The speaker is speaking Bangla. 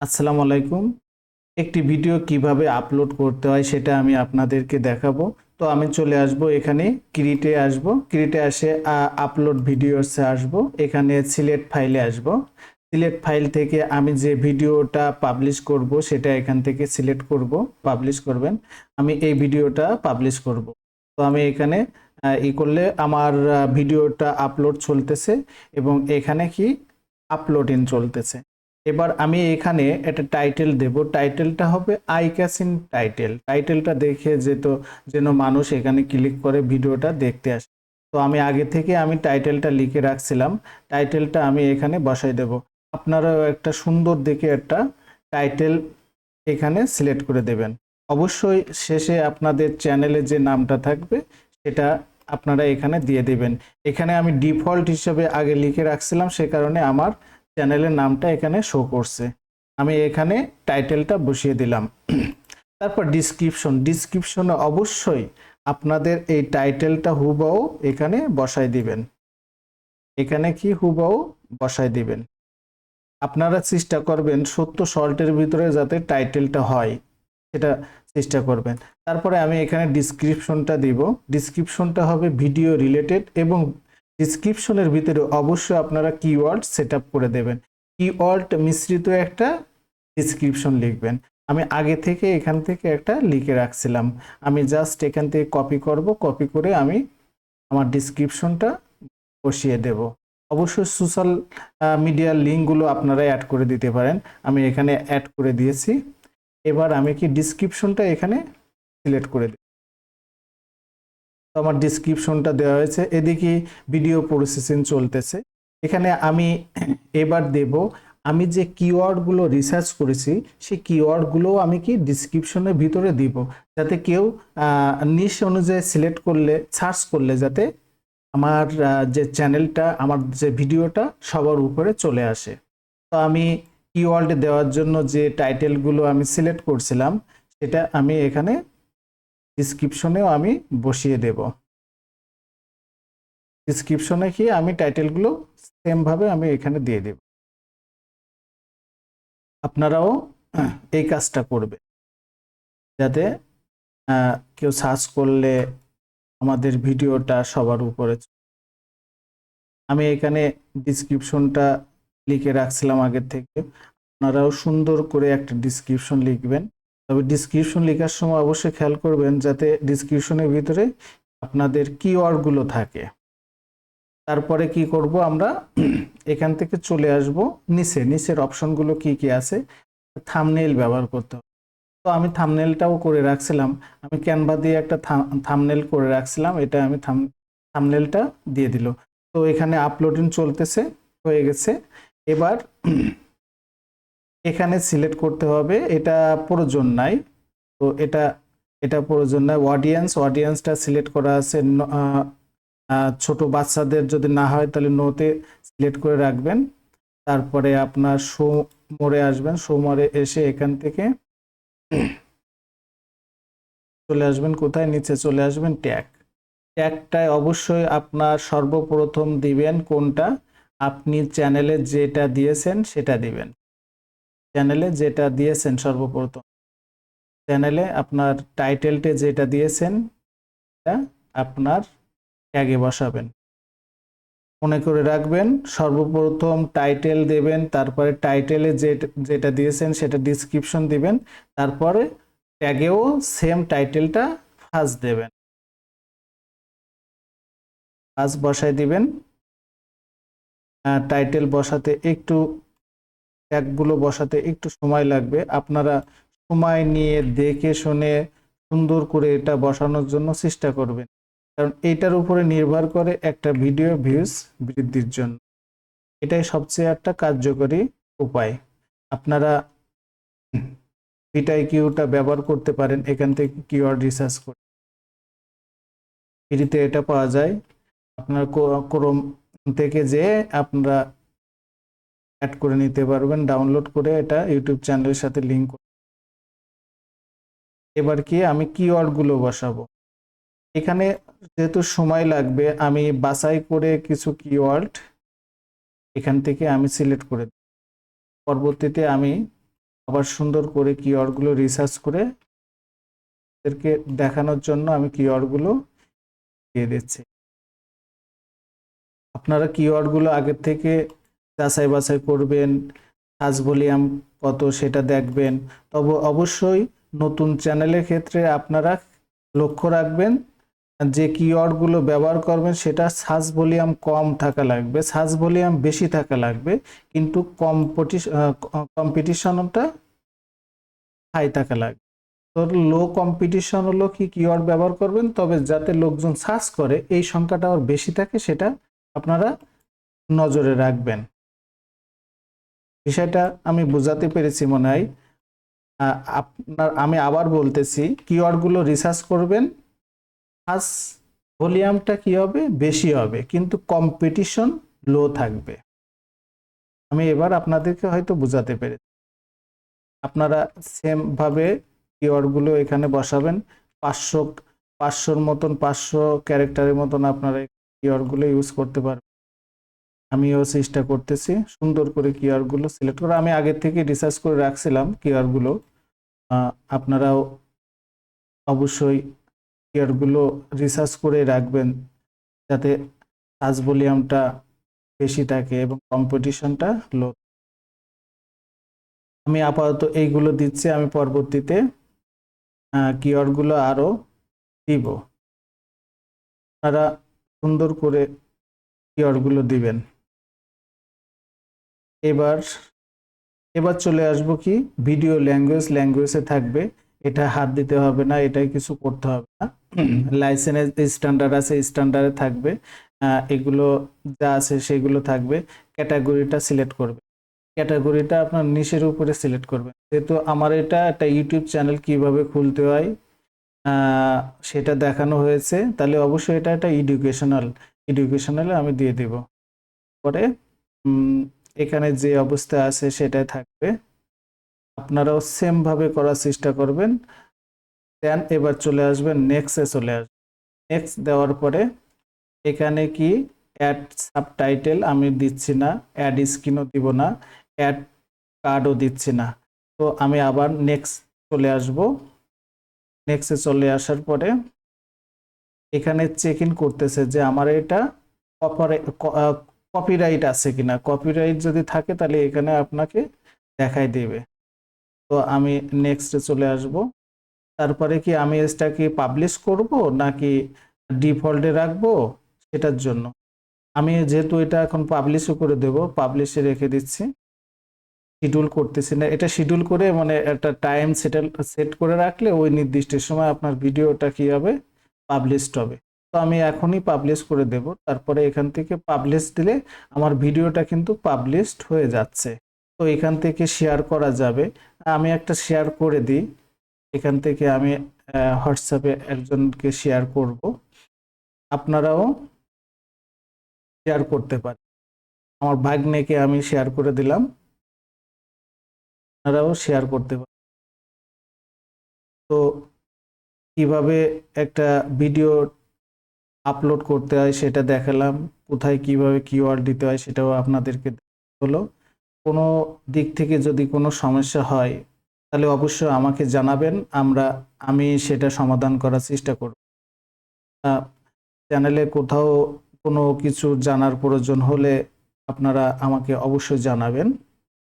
আসসালামু আলাইকুম। একটি ভিডিও কিভাবে আপলোড করতে হয় সেটা আমি আপনাদেরকে দেখাবো। তো আমি চলে আসব এখানে ক্রিয়েটে আসব। ক্রিয়েটে আসে আপলোড ভিডিওসে আসব। এখানে সিলেক্ট ফাইলে আসব। সিলেক্ট ফাইল থেকে আমি যে ভিডিওটা পাবলিশ করব সেটা এখান থেকে সিলেক্ট করব, পাবলিশ করবেন। আমি এই ভিডিওটা পাবলিশ করব। তো আমি এখানে করলে আমার ভিডিওটা আপলোড চলতেছে এবং এখানে কি আপলোডিং চলতেছে। এবার আমি এখানে একটা টাইটেল দেব। টাইটেলটা হবে আই ক্যাচিং টাইটেল। টাইটেলটা দেখে যেন মানুষ এখানে ক্লিক করে ভিডিওটা দেখতে আসে। তো আমি আগে থেকে আমি টাইটেলটা লিখে রাখছিলাম। টাইটেলটা আমি এখানে বসাই দেব। আপনারাও একটা সুন্দর দেখে একটা টাইটেল এখানে সিলেক্ট করে দেবেন। অবশ্যই শেষে আপনাদের চ্যানেলে যে নামটা থাকবে সেটা আপনারা এখানে দিয়ে দেবেন। এখানে আমি ডিফল্ট হিসেবে আগে লিখে রাখছিলাম, সে কারণে আমার চ্যানেলের নামটা এখানে শো করছে। আমি এখানে টাইটেলটা বসিয়ে দিলাম। তারপর ডিসক্রিপশনে অবশ্যই আপনাদের এই টাইটেলটা হুবহু এখানে বসাই দিবেন। এখানে কি হুবহু বসাই দিবেন। আপনারা চেষ্টা করবেন 70 শর্টের ভিতরে যাতে টাইটেলটা হয় সেটা চেষ্টা করবেন। তারপরে আমি এখানে ডিসক্রিপশনটা দিব। ডিসক্রিপশনটা হবে ভিডিও রিলেটেড এবং ডিসক্রিপশনের ভিতরে অবশ্যই আপনারা কিওয়ার্ড সেট আপ করে দেবেন। কিওয়ার্ড মিশ্রিত একটা ডিসক্রিপশন লিখবেন। আমি আগে থেকে এখান থেকে একটা লিখে রাখছিলাম। আমি জাস্ট এখান থেকে কপি করব, কপি করে আমি আমার ডিসক্রিপশনটা বসিয়ে দেব। অবশ্যই সোশ্যাল মিডিয়ার লিঙ্কগুলো আপনারা অ্যাড করে দিতে পারেন। আমি এখানে অ্যাড করে দিয়েছি। এবার আমি কি ডিসক্রিপশনটা এখানে সিলেক্ট করে দিই। তো আমার ডিসক্রিপশনটা দেওয়া হয়েছে। এদিকে ভিডিও প্রসেসিং চলতেছে। এখানে আমি এবার দেব আমি যে কিওয়ার্ডগুলো রিসার্চ করেছি সেই কিওয়ার্ডগুলো আমি কি ডিসক্রিপশনের ভিতরে দিব, যাতে কেউ নিশ অনুযায়ী সিলেক্ট করলে সার্চ করলে যাতে আমার যে চ্যানেলটা, আমার যে ভিডিওটা সবার উপরে চলে আসে। তো আমি কিওয়ার্ড দেওয়ার জন্য যে টাইটেলগুলো আমি সিলেক্ট করছিলাম সেটা আমি এখানে ডিসক্রিপশনেও আমি বসিয়ে দেব। ডিসক্রিপশনে কি আমি টাইটেলগুলো সেম ভাবে আমি এখানে দিয়ে দেব। আপনারাও এই কাজটা করবে যাতে কেউ সার্চ করলে আমাদের ভিডিওটা সবার উপরে। আমি এখানে ডিসক্রিপশনটা লিখে রাখছিলাম আগের থেকে। আপনারাও সুন্দর করে একটা ডিসক্রিপশন লিখবেন। তবে ডিসক্রিপশন লেখার সময় অবশ্যই খেয়াল করবেন যাতে ডিসক্রিপশনের ভিতরে আপনাদের কিওয়ার্ডগুলো থাকে। তারপরে কি করব আমরা এখান থেকে চলে আসব নিচের অপশনগুলো কি কি আছে। থাম্বনেইল ব্যবহার করতে হবে। তো আমি থাম্বনেইলটাও করে রাখছিলাম। আমি ক্যানভা দিয়ে একটা থাম্বনেইল করে রাখছিলাম। এটা আমি থাম্বনেইলটা দিয়ে দিল। তো এখানে আপলোডিং চলতেছে, হয়ে গেছে। এবার এখানে সিলেক্ট করতে হবে, এটা প্রয়োজন নাই। তো এটা প্রয়োজন নাই। অডিয়েন্সটা সিলেক্ট করা আছে। ছোট বাচ্চাদের যদি না হয় তাহলে নোতে সিলেক্ট করে রাখবেন। তারপরে আপনার শো মোড়ে আসবেন। শো মোড়ে এসে এখান থেকে চলে আসবেন কোথায়, নিচে চলে আসবেন ট্যাগটায় অবশ্যই আপনার সর্বপ্রথম দিবেন কোনটা, আপনি চ্যানেলে যেটা দিয়েছেন সেটা দিবেন। চ্যানেলে যেটা দিয়েছেন সর্বপ্রথম, চ্যানেলে আপনার টাইটেলটে যেটা দিয়েছেন এটা আপনার ট্যাগে বসাবেন। মনে করে রাখবেন সর্বপ্রথম টাইটেল দেবেন, তারপরে টাইটেলে যেটা দিয়েছেন সেটা ডিসক্রিপশন দিবেন, তারপরে ট্যাগেও সেম টাইটেলটা ফার্স্ট দেবেন। ফার্স্ট বসায় দিবেন। টাইটেল বসাতে একটু, ট্যাগগুলো বসাতে একটু সময় লাগবে। আপনারা সময় নিয়ে দেখে শুনে সুন্দর করে এটা বসানোর জন্য চেষ্টা করবেন, কারণ এটার উপরে নির্ভর করে একটা ভিডিও ভিউজ বৃদ্ধির জন্য। এটাই সবচেয়ে একটা কার্যকরী উপায়। আপনারা ভিটাইকিউটা ব্যবহার করতে পারেন, এখান থেকে কিওয়ার্ড রিসার্চ করে ফ্রিতে এটা পাওয়া যায়। আপনার ক্রোম থেকে যে আপনারা অ্যাড করে নিতে পারবেন, ডাউনলোড করে এটা ইউটিউব চ্যানেলের সাথে লিঙ্ক। এবার কি আমি কিওয়ার্ডগুলো বসাবো। এখানে যেহেতু সময় লাগবে আমি বাছাই করে কিছু কিওয়ার্ড এখান থেকে আমি সিলেক্ট করে দেব। পরবর্তীতে আমি আবার সুন্দর করে কিওয়ার্ডগুলো রিসার্চ করে এদেরকে দেখানোর জন্য আমি কিওয়ার্ডগুলো দিয়ে দিচ্ছি। আপনারা কিওয়ার্ডগুলো আগের থেকে যাচাই বাছাই করবেন, সার্চ ভলিউম কত সেটা দেখবেন। তবে অবশ্যই নতুন চ্যানেলের ক্ষেত্রে আপনারা লক্ষ্য রাখবেন যে কিওয়ার্ডগুলো ব্যবহার করবেন সেটা সার্চ ভলিউম কম থাকা লাগবে, সার্চ ভলিউম বেশি থাকা লাগবে, কিন্তু কম্পিটিশনটা হাই থাকা লাগবে। তো লো কম্পিটিশন হলো কি কিওয়ার্ড ব্যবহার করবেন, তবে যাতে লোকজন সার্চ করে এই সংখ্যাটা আর বেশি থাকে সেটা আপনারা নজরে রাখবেন। বিষয়টা আমি বোঝাতে পেরেছি মনে হয়। আমি আবার বলতেছি, কিওয়ার্ডগুলো রিসার্চ করবেন, সার্চ ভলিউমটা কি হবে, বেশি হবে, কিন্তু কম্পিটিশন লো থাকবে। আমি এবার আপনাদেরকে হয়তো বোঝাতে পেরেছি। আপনারা সেম ভাবে কিওয়ার্ডগুলো এখানে বসাবেন। 500-500 মতন 500 ক্যারেক্টারের মতন আপনারা কিওয়ার্ডগুলো ইউজ করতে পারবেন। আমিও চেষ্টা করতেছি সুন্দর করে কিওয়ার্ডগুলো সিলেক্ট করে। আমি আগে থেকে রিসার্চ করে রাখছিলাম কিওয়ার্ডগুলো। আপনারাও অবশ্যই কিওয়ার্ডগুলো রিসার্চ করে রাখবেন যাতে সার্চ ভলিউমটা বেশি থাকে এবং কম্পিটিশনটা লো। আমি আপাতত এইগুলো দিচ্ছি, আমি পরবর্তীতে কিওয়ার্ডগুলো আরো দিব। আপনারা সুন্দর করে কিওয়ার্ডগুলো দিবেন। এবার চলে আসবো কি ভিডিও ল্যাঙ্গুয়েজে থাকবে। এটা হাত দিতে হবে না, এটাই কিছু করতে হবে না। লাইসেন্স স্ট্যান্ডার্ড আছে, স্ট্যান্ডার্ডে থাকবে। এগুলো যা আছে সেগুলো থাকবে। ক্যাটাগরিটা সিলেক্ট করবে, ক্যাটাগরিটা আপনার নিশের উপরে সিলেক্ট করবেন। যেহেতু আমার এটা একটা ইউটিউব চ্যানেল কিভাবে খুলতে হয় সেটা দেখানো হয়েছে, তাহলে অবশ্যই এটা একটা এডুকেশনালে আমি দিয়ে দিব। পরে এখানে যে অবস্থা আছে সেটাই থাকবে, আপনারাও সেম ভাবে করার চেষ্টা করবেন। দেন এবার চলে আসবেন নেক্সটে, চলে আসবেন। নেক্সট দেওয়ার পরে এখানে কি অ্যাড সাবটাইটেল আমি দিচ্ছি না, অ্যাড স্ক্রিনও দিব না, অ্যাড কার্ডও দিচ্ছি না। তো আমি আবার নেক্সট চলে আসব। নেক্সটে চলে আসার পরে এখানে চেক ইন করতেছে যে আমার এটা কপিরাইট আছে কিনা। কপিরাইট যদি থাকে তাহলে এখানে আপনাকে দেখাই দেবে। তো আমি নেক্সটে চলে আসব। তারপরে কি আমি এটাকে পাবলিশ করব নাকি ডিফল্টে রাখবো, সেটার জন্য আমি যেহেতু এটা এখন পাবলিশও করে দেব, পাবলিশে রেখে দিচ্ছি। শিডিউল করতেছি না, এটা শিডিউল করে মানে একটা টাইম সেট করে রাখলে ওই নির্দিষ্ট সময় আপনার ভিডিওটা কি হবে, পাবলিশড হবে। তো আমি এখনই পাবলিশ করে দেব। তারপরে এখান থেকে পাবলিশ দিলে আমার ভিডিওটা কিন্তু পাবলিশড হয়ে যাচ্ছে। তো এখান থেকে শেয়ার করা যাবে। আমি একটা শেয়ার করে দিই। এখান থেকে আমি হোয়াটসঅ্যাপে একজনকে শেয়ার করব। আপনারাও শেয়ার করতে পারেন। আমার ভাগ্নেকে আমি শেয়ার করে দিলাম, আপনারাও শেয়ার করতে পারেন। তো কিভাবে একটা ভিডিও আপলোড করতে হয় সেটা দেখালাম, কোথায় কিভাবে কিওয়ার্ড দিতে হয় সেটাও আপনাদেরকে হলো। কোনো দিক থেকে যদি কোনো সমস্যা হয় তাহলে অবশ্যই আমাকে জানাবেন, আমি সেটা সমাধান করার চেষ্টা করব। চ্যানেলে কোথাও কোনো কিছু জানার প্রয়োজন হলে আপনারা আমাকে অবশ্যই জানাবেন।